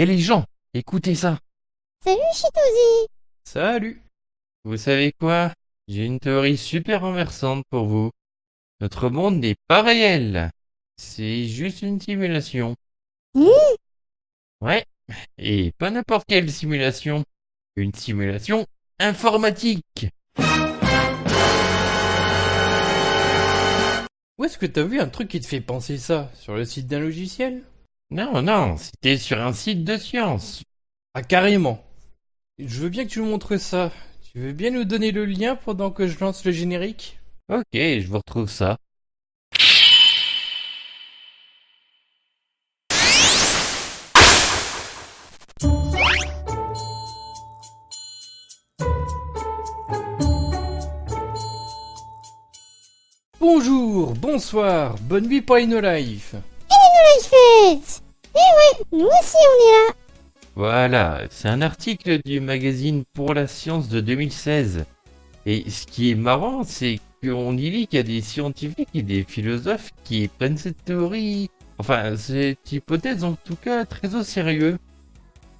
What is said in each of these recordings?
Eh les gens, écoutez ça. Salut Chitosy. Salut. Vous savez quoi? J'ai une théorie super renversante pour vous. Notre monde n'est pas réel. C'est juste une simulation. Ouais, et pas n'importe quelle simulation. Une simulation informatique. Où est-ce que t'as vu un truc qui te fait penser ça? Sur le site d'un logiciel? Non, c'était sur un site de science. Ah, carrément. Je veux bien que tu nous montres ça. Tu veux bien nous donner le lien pendant que je lance le générique? Ok, je vous retrouve ça. Bonjour, bonsoir, bonne nuit pour InnoLife. Fête. Eh ouais, nous aussi on est là. Voilà, c'est un article du magazine Pour la Science de 2016. Et ce qui est marrant, c'est qu'on y lit qu'il y a des scientifiques et des philosophes qui prennent cette théorie, enfin cette hypothèse en tout cas, très au sérieux.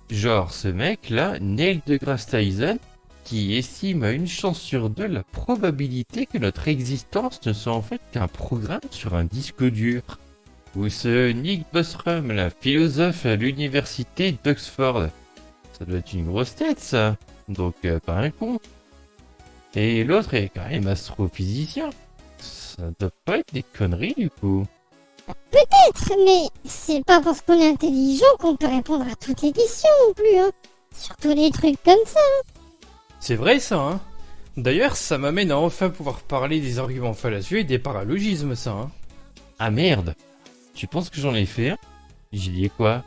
Genre ce mec-là, Neil deGrasse Tyson, qui estime à une chance sur deux la probabilité que notre existence ne soit en fait qu'un programme sur un disque dur. Ou ce Nick Bostrom, la philosophe à l'université d'Oxford. Ça doit être une grosse tête ça, donc pas un con. Et l'autre est quand même astrophysicien. Ça doit pas être des conneries du coup. Peut-être, mais c'est pas parce qu'on est intelligent qu'on peut répondre à toutes les questions non plus, hein. Surtout les trucs comme ça. C'est vrai ça, hein? D'ailleurs, ça m'amène à enfin pouvoir parler des arguments fallacieux et des paralogismes, ça, hein? Ah merde. Tu penses que j'en ai fait un? J'ai dit quoi?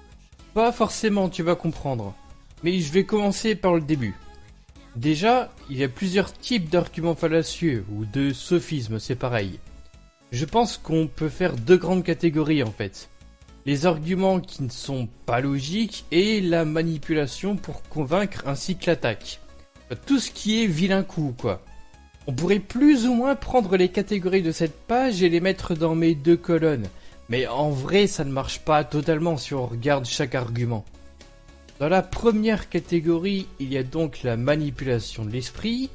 Pas forcément, tu vas comprendre. Mais je vais commencer par le début. Déjà, il y a plusieurs types d'arguments fallacieux, ou de sophismes, c'est pareil. Je pense qu'on peut faire deux grandes catégories en fait. Les arguments qui ne sont pas logiques et la manipulation pour convaincre ainsi que l'attaque. Tout ce qui est vilain coup quoi. On pourrait plus ou moins prendre les catégories de cette page et les mettre dans mes deux colonnes. Mais en vrai ça ne marche pas totalement si on regarde chaque argument. Dans la première catégorie, il y a donc la manipulation de l'esprit.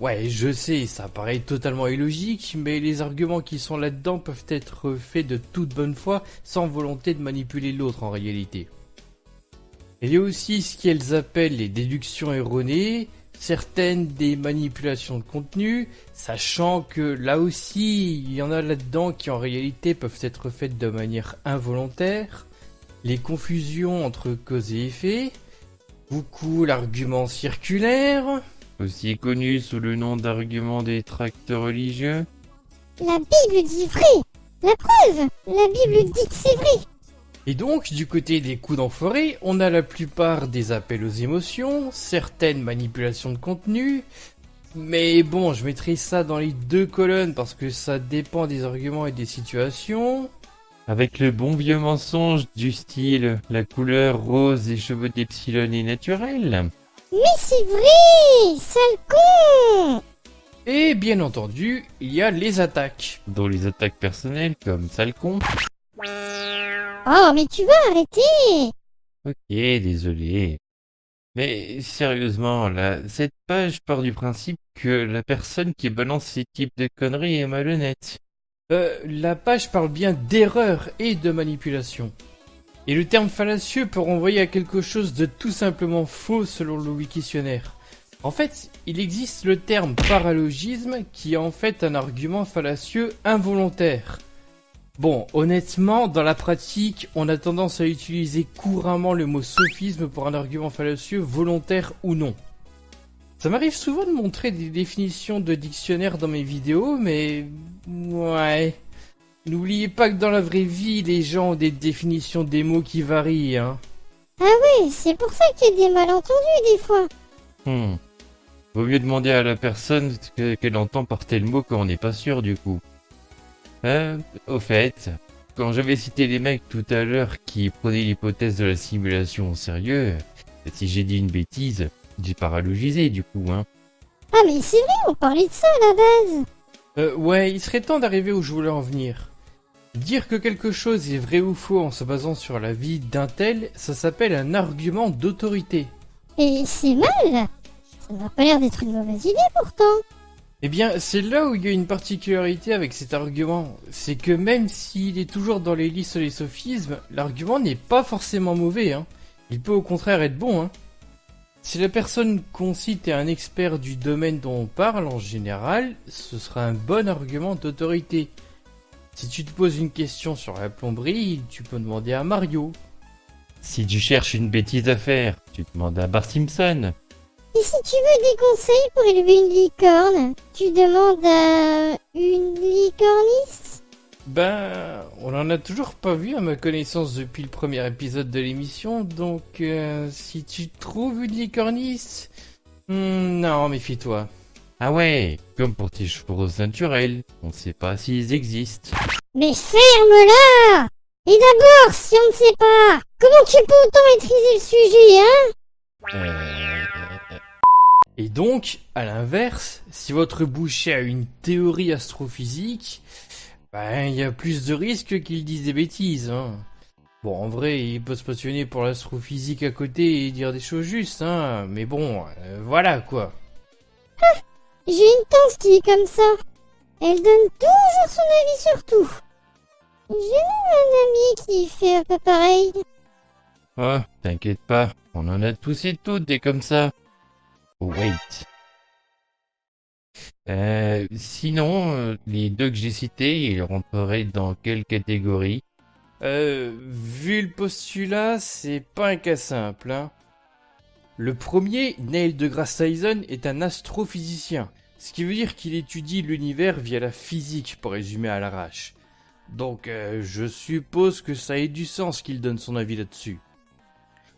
Ouais, je sais, ça paraît totalement illogique, mais les arguments qui sont là-dedans peuvent être faits de toute bonne foi, sans volonté de manipuler l'autre en réalité. Il y a aussi ce qu'elles appellent les déductions erronées, certaines des manipulations de contenu, sachant que là aussi, il y en a là-dedans qui en réalité peuvent être faites de manière involontaire, les confusions entre cause et effet, beaucoup l'argument circulaire, Aussi connu sous le nom d'argument des tracts religieux. La Bible dit vrai. La preuve, la Bible dit que c'est vrai. et donc du côté des coups d'enfoiré, on a la plupart des appels aux émotions, certaines manipulations de contenu, mais bon, je mettrai ça dans les deux colonnes parce que ça dépend des arguments et des situations. Avec le bon vieux mensonge du style la couleur rose des cheveux d'Epsilon est naturelle. Mais c'est vrai, sale con. Et bien entendu, il y a les attaques. Dont les attaques personnelles comme sale con. Oh, mais tu vas arrêter. Ok, désolé. Mais sérieusement, là, cette page part du principe que la personne qui balance ces types de conneries est malhonnête. La page parle bien d'erreur et de manipulation. Et le terme fallacieux peut renvoyer à quelque chose de tout simplement faux selon le Wiktionnaire. En fait, il existe le terme paralogisme qui est en fait un argument fallacieux involontaire. Bon, honnêtement, dans la pratique, on a tendance à utiliser couramment le mot sophisme pour un argument fallacieux volontaire ou non. Ça m'arrive souvent de montrer des définitions de dictionnaire dans mes vidéos, mais... ouais... N'oubliez pas que dans la vraie vie, les gens ont des définitions des mots qui varient, hein. Ah ouais, c'est pour ça qu'il y a des malentendus des fois. Vaut mieux demander à la personne qu'elle entend par tel mot quand on n'est pas sûr du coup. Au fait, quand j'avais cité les mecs tout à l'heure qui prenaient l'hypothèse de la simulation au sérieux, si j'ai dit une bêtise, j'ai paralogisé du coup, hein. Ah mais c'est vrai, on parlait de ça à la base. Ouais, il serait temps d'arriver où je voulais en venir. Dire que quelque chose est vrai ou faux en se basant sur la vie d'un tel, ça s'appelle un argument d'autorité. Et c'est mal. Ça n'a pas l'air d'être une mauvaise idée pourtant. Eh bien, c'est là où il y a une particularité avec cet argument. C'est que même s'il est toujours dans les listes des sophismes, l'argument n'est pas forcément mauvais, hein. Il peut au contraire être bon, hein. Si la personne qu'on cite est un expert du domaine dont on parle, en général, ce sera un bon argument d'autorité. Si tu te poses une question sur la plomberie, tu peux demander à Mario. Si tu cherches une bêtise à faire, tu demandes à Bart Simpson. Et si tu veux des conseils pour élever une licorne, tu demandes à une licorniste? Ben, on en a toujours pas vu à ma connaissance depuis le premier épisode de l'émission, donc si tu trouves une licorniste... non, méfie-toi. Ah ouais, comme pour tes cheveux roses naturels, on sait pas s'ils existent. Mais ferme-la! Et d'abord, si on ne sait pas, comment tu peux autant maîtriser le sujet, hein? Et donc, à l'inverse, si votre boucher a une théorie astrophysique, ben il y a plus de risques qu'il dise des bêtises, hein. Bon, en vrai, il peut se passionner pour l'astrophysique à côté et dire des choses justes, hein, mais bon, voilà quoi. J'ai une tante qui est comme ça. Elle donne toujours son avis sur tout. J'ai même un ami qui fait un peu pareil. Oh, t'inquiète pas, on en a tous et toutes des comme ça. Oh, wait. Sinon, les deux que j'ai cités, ils rentreraient dans quelle catégorie? Vu le postulat, c'est pas un cas simple, hein. Le premier, Neil deGrasse Tyson, est un astrophysicien, ce qui veut dire qu'il étudie l'univers via la physique, pour résumer à l'arrache. Donc je suppose que ça ait du sens qu'il donne son avis là-dessus.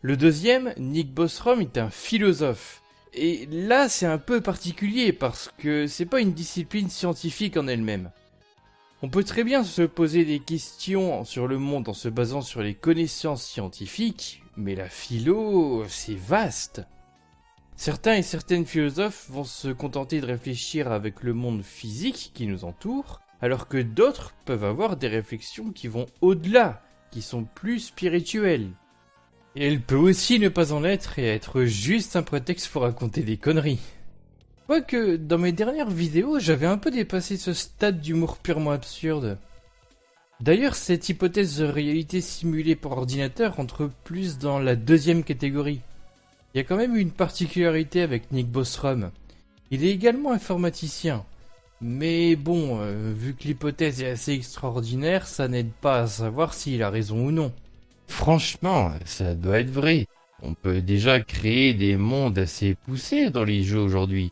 Le deuxième, Nick Bostrom, est un philosophe. Et là, c'est un peu particulier parce que c'est pas une discipline scientifique en elle-même. On peut très bien se poser des questions sur le monde en se basant sur les connaissances scientifiques, mais la philo, c'est vaste. Certains et certaines philosophes vont se contenter de réfléchir avec le monde physique qui nous entoure, alors que d'autres peuvent avoir des réflexions qui vont au-delà, qui sont plus spirituelles. Et elle peut aussi ne pas en être et être juste un prétexte pour raconter des conneries. Quoique, dans mes dernières vidéos, j'avais un peu dépassé ce stade d'humour purement absurde. D'ailleurs, cette hypothèse de réalité simulée par ordinateur entre plus dans la deuxième catégorie. Il y a quand même une particularité avec Nick Bostrom. Il est également informaticien. Mais bon, vu que l'hypothèse est assez extraordinaire, ça n'aide pas à savoir s'il a raison ou non. Franchement, ça doit être vrai. On peut déjà créer des mondes assez poussés dans les jeux aujourd'hui.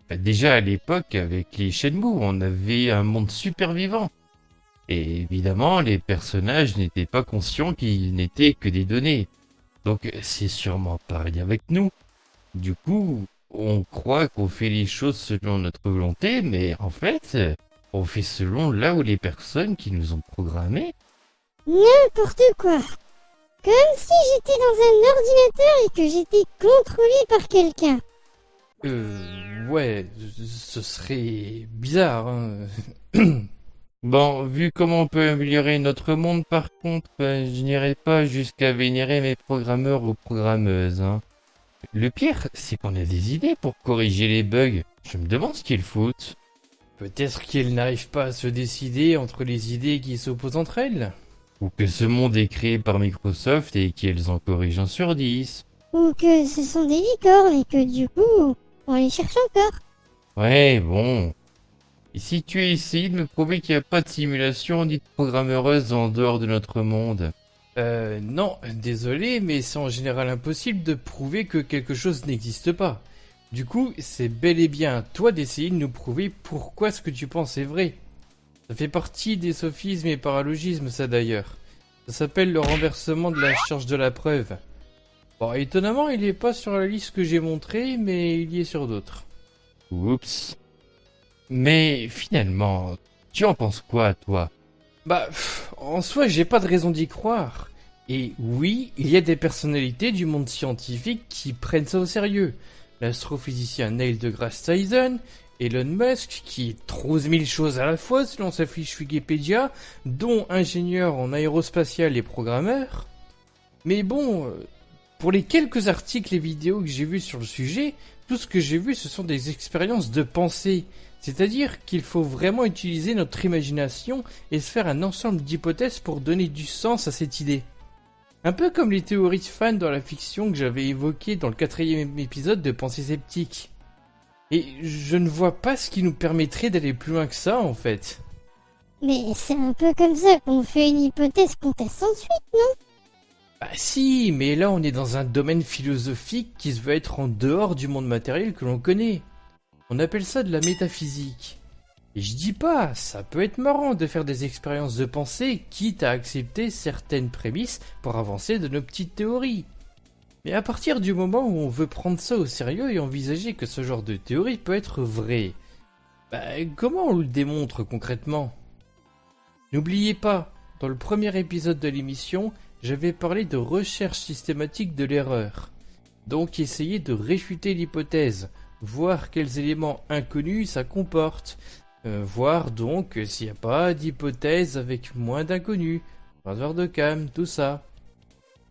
Déjà à l'époque, avec les Shenmue, on avait un monde super vivant. Et évidemment, les personnages n'étaient pas conscients qu'ils n'étaient que des données. Donc c'est sûrement pareil avec nous. Du coup, on croit qu'on fait les choses selon notre volonté, mais en fait, on fait selon là où les personnes qui nous ont programmés. N'importe quoi. Comme si j'étais dans un ordinateur et que j'étais contrôlé par quelqu'un. Ouais, ce serait bizarre, hein. Bon, vu comment on peut améliorer notre monde, par contre, je n'irai pas jusqu'à vénérer mes programmeurs ou programmeuses, hein. Le pire, c'est qu'on a des idées pour corriger les bugs. Je me demande ce qu'ils foutent. Peut-être qu'elles n'arrivent pas à se décider entre les idées qui s'opposent entre elles. Ou que ce monde est créé par Microsoft et qu'elles en corrigent un sur 10. Ou que ce sont des licornes et que du coup, on les cherche encore. Ouais, bon. Et si tu essayes de me prouver qu'il n'y a pas de simulation dite programmeuse en dehors de notre monde? Non, désolé, mais c'est en général impossible de prouver que quelque chose n'existe pas. Du coup, c'est bel et bien à toi d'essayer de nous prouver pourquoi ce que tu penses est vrai. Ça fait partie des sophismes et paralogismes, ça d'ailleurs. Ça s'appelle le renversement de la charge de la preuve. Bon, étonnamment, il est pas sur la liste que j'ai montrée, mais il y est sur d'autres. Oups. Mais finalement, tu en penses quoi, toi? Bah, en soi, j'ai pas de raison d'y croire. Et oui, il y a des personnalités du monde scientifique qui prennent ça au sérieux. L'astrophysicien Neil deGrasse Tyson Elon Musk, qui est trop 1000 choses à la fois selon sa fiche Wikipédia, dont ingénieur en aérospatial et programmeur. Mais bon, pour les quelques articles et vidéos que j'ai vus sur le sujet, tout ce que j'ai vu ce sont des expériences de pensée. C'est-à-dire qu'il faut vraiment utiliser notre imagination et se faire un ensemble d'hypothèses pour donner du sens à cette idée. Un peu comme les théories de fans dans la fiction que j'avais évoquées dans le 4e épisode de Pensée sceptique. Et je ne vois pas ce qui nous permettrait d'aller plus loin que ça en fait. Mais c'est un peu comme ça qu'on fait une hypothèse qu'on teste sans suite, non? Bah si, mais là on est dans un domaine philosophique qui se veut être en dehors du monde matériel que l'on connaît. On appelle ça de la métaphysique. Et je dis pas, ça peut être marrant de faire des expériences de pensée, quitte à accepter certaines prémices pour avancer de nos petites théories. Mais à partir du moment où on veut prendre ça au sérieux et envisager que ce genre de théorie peut être vrai, comment on le démontre concrètement? N'oubliez pas, dans le premier épisode de l'émission, j'avais parlé de recherche systématique de l'erreur. Donc essayer de réfuter l'hypothèse, voir quels éléments inconnus ça comporte, voir donc s'il n'y a pas d'hypothèse avec moins d'inconnus, Razor d'Occam, tout ça.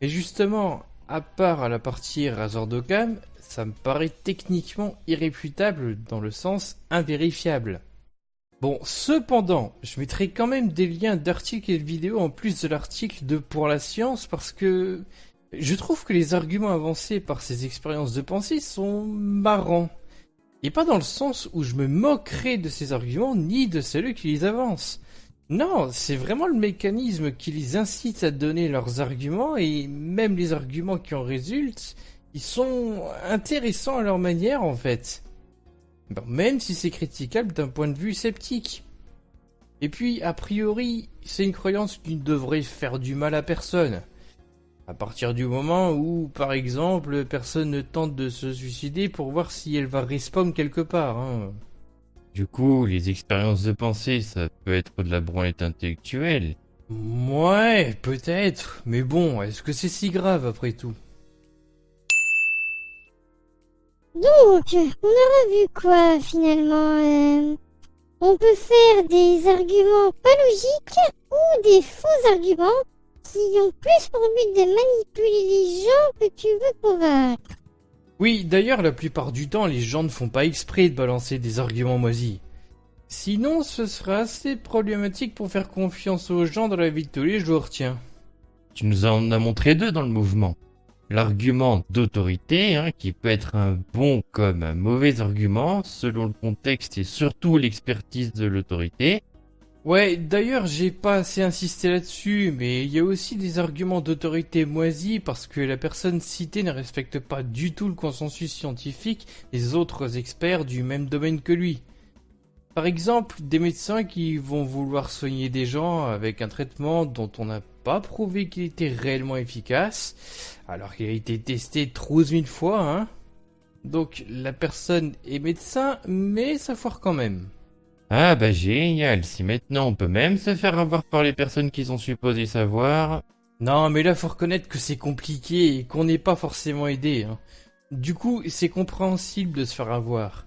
Et justement, à part à la partie Razor d'Occam, ça me paraît techniquement irréfutable dans le sens invérifiable. Bon, cependant, je mettrai quand même des liens d'articles et de vidéos en plus de l'article de Pour la Science parce que je trouve que les arguments avancés par ces expériences de pensée sont marrants. Et pas dans le sens où je me moquerai de ces arguments ni de ceux qui les avancent. Non, c'est vraiment le mécanisme qui les incite à donner leurs arguments et même les arguments qui en résultent, ils sont intéressants à leur manière en fait. Bon, même si c'est critiquable d'un point de vue sceptique. Et puis, a priori, c'est une croyance qui ne devrait faire du mal à personne. À partir du moment où, par exemple, personne ne tente de se suicider pour voir si elle va respawn quelque part. Hein. Du coup, les expériences de pensée, ça peut être de la branlette intellectuelle. Ouais, peut-être. Mais bon, est-ce que c'est si grave après tout? Donc, on aura vu quoi finalement? On peut faire des arguments pas logiques ou des faux arguments qui ont plus pour but de manipuler les gens que tu veux convaincre. Oui, d'ailleurs, la plupart du temps, les gens ne font pas exprès de balancer des arguments moisis. Sinon, ce serait assez problématique pour faire confiance aux gens dans la vie de tous les jours, tiens. Tu nous en as montré deux dans le mouvement. L'argument d'autorité, qui peut être un bon comme un mauvais argument, selon le contexte et surtout l'expertise de l'autorité. Ouais, d'ailleurs, j'ai pas assez insisté là-dessus, mais il y a aussi des arguments d'autorité moisis parce que la personne citée ne respecte pas du tout le consensus scientifique des autres experts du même domaine que lui. Par exemple, des médecins qui vont vouloir soigner des gens avec un traitement dont on n'a pas prouvé qu'il était réellement efficace, alors qu'il a été testé 12 000 fois, hein. Donc, la personne est médecin, mais ça foire quand même. Ah bah génial, si maintenant on peut même se faire avoir par les personnes qui sont supposées savoir... Non, mais là, faut reconnaître que c'est compliqué et qu'on n'est pas forcément aidé, hein. Du coup, c'est compréhensible de se faire avoir.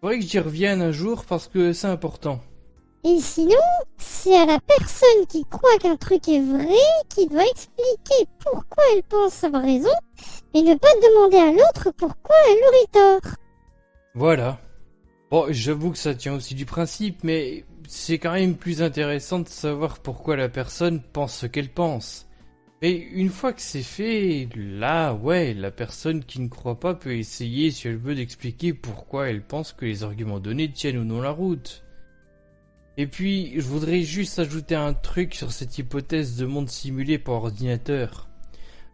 Faudrait que j'y revienne un jour parce que c'est important. Et sinon, c'est à la personne qui croit qu'un truc est vrai qui doit expliquer pourquoi elle pense avoir raison et ne pas demander à l'autre pourquoi elle aurait tort. Voilà. Bon, j'avoue que ça tient aussi du principe, mais c'est quand même plus intéressant de savoir pourquoi la personne pense ce qu'elle pense. Mais une fois que c'est fait, là, ouais, la personne qui ne croit pas peut essayer, si elle veut, d'expliquer pourquoi elle pense que les arguments donnés tiennent ou non la route. Et puis, je voudrais juste ajouter un truc sur cette hypothèse de monde simulé par ordinateur.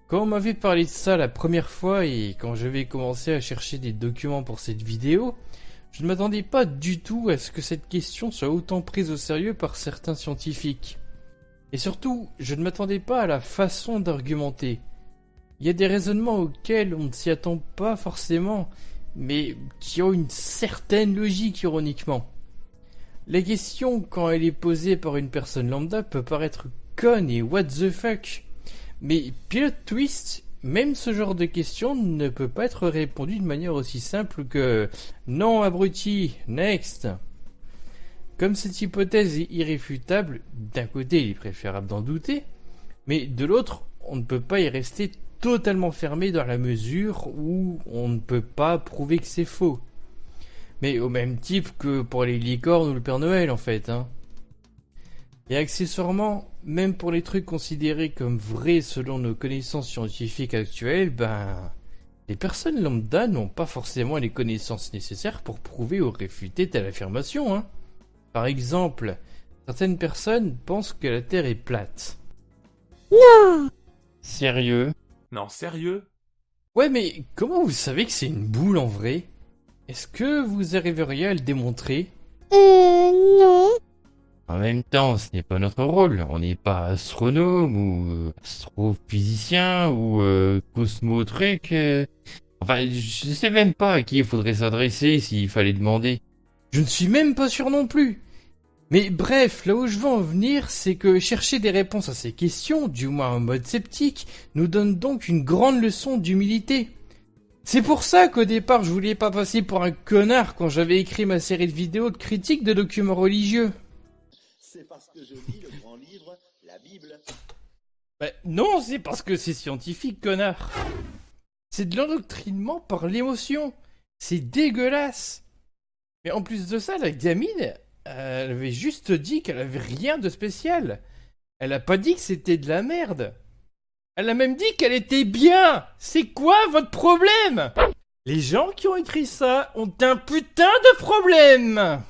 Quand on m'avait parlé de ça la première fois et quand j'avais commencé à chercher des documents pour cette vidéo, je ne m'attendais pas du tout à ce que cette question soit autant prise au sérieux par certains scientifiques. Et surtout, je ne m'attendais pas à la façon d'argumenter. Il y a des raisonnements auxquels on ne s'y attend pas forcément, mais qui ont une certaine logique ironiquement. La question, quand elle est posée par une personne lambda, peut paraître conne et what the fuck. Mais plot twist, même ce genre de question ne peut pas être répondu de manière aussi simple que non abruti, next. Comme cette hypothèse est irréfutable, d'un côté il est préférable d'en douter, mais de l'autre on ne peut pas y rester totalement fermé dans la mesure où on ne peut pas prouver que c'est faux. Mais au même type que pour les licornes ou le Père Noël en fait, hein. Et accessoirement, même pour les trucs considérés comme vrais selon nos connaissances scientifiques actuelles, les personnes lambda n'ont pas forcément les connaissances nécessaires pour prouver ou réfuter telle affirmation, hein. Par exemple, certaines personnes pensent que la Terre est plate. Non. Sérieux? Non, sérieux? Ouais, mais comment vous savez que c'est une boule en vrai? Est-ce que vous arriveriez à le démontrer? Non. En même temps, ce n'est pas notre rôle. On n'est pas astronome ou astrophysicien ou cosmo-truc. Enfin, je sais même pas à qui il faudrait s'adresser s'il fallait demander. Je ne suis même pas sûr non plus. Mais bref, là où je veux en venir, c'est que chercher des réponses à ces questions, du moins en mode sceptique, nous donne donc une grande leçon d'humilité. C'est pour ça qu'au départ je voulais pas passer pour un connard quand j'avais écrit ma série de vidéos de critiques de documents religieux. C'est parce que je lis le grand livre, la Bible. Non, c'est parce que c'est scientifique, connard. C'est de l'endoctrinement par l'émotion. C'est dégueulasse. Mais en plus de ça, la gamine, elle avait juste dit qu'elle avait rien de spécial. Elle a pas dit que c'était de la merde. Elle a même dit qu'elle était bien. C'est quoi votre problème? Les gens qui ont écrit ça ont un putain de problème.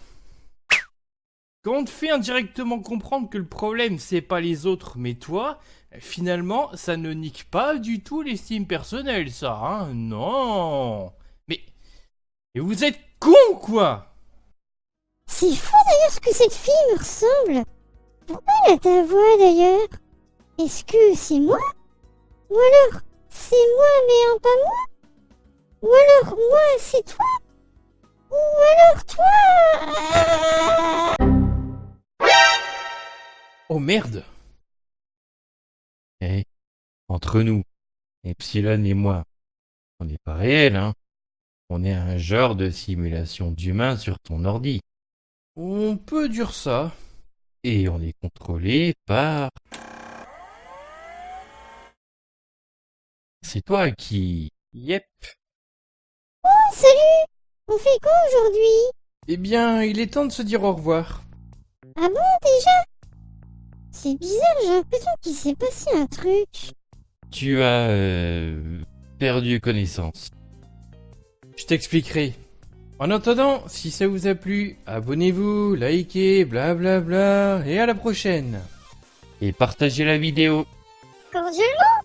Quand on te fait indirectement comprendre que le problème c'est pas les autres mais toi, finalement ça ne nique pas du tout l'estime personnelle ça, hein, non. Mais vous êtes cons quoi. C'est fou d'ailleurs ce que cette fille me ressemble. Pourquoi elle a ta voix d'ailleurs? Est-ce que c'est moi? Ou alors c'est moi mais pas moi? Ou alors moi c'est toi? Ou alors toi? Oh merde. Eh, entre nous, Epsilon et moi, on n'est pas réel, hein. On est un genre de simulation d'humain sur ton ordi. On peut dire ça. Et on est contrôlé par... C'est toi qui... Yep. Oh salut! On fait quoi aujourd'hui? Eh bien, il est temps de se dire au revoir. Ah bon déjà? C'est bizarre, j'ai l'impression qu'il s'est passé un truc. Tu as perdu connaissance. Je t'expliquerai. En attendant, si ça vous a plu, abonnez-vous, likez, blablabla, et à la prochaine. Et partagez la vidéo. Cordialement.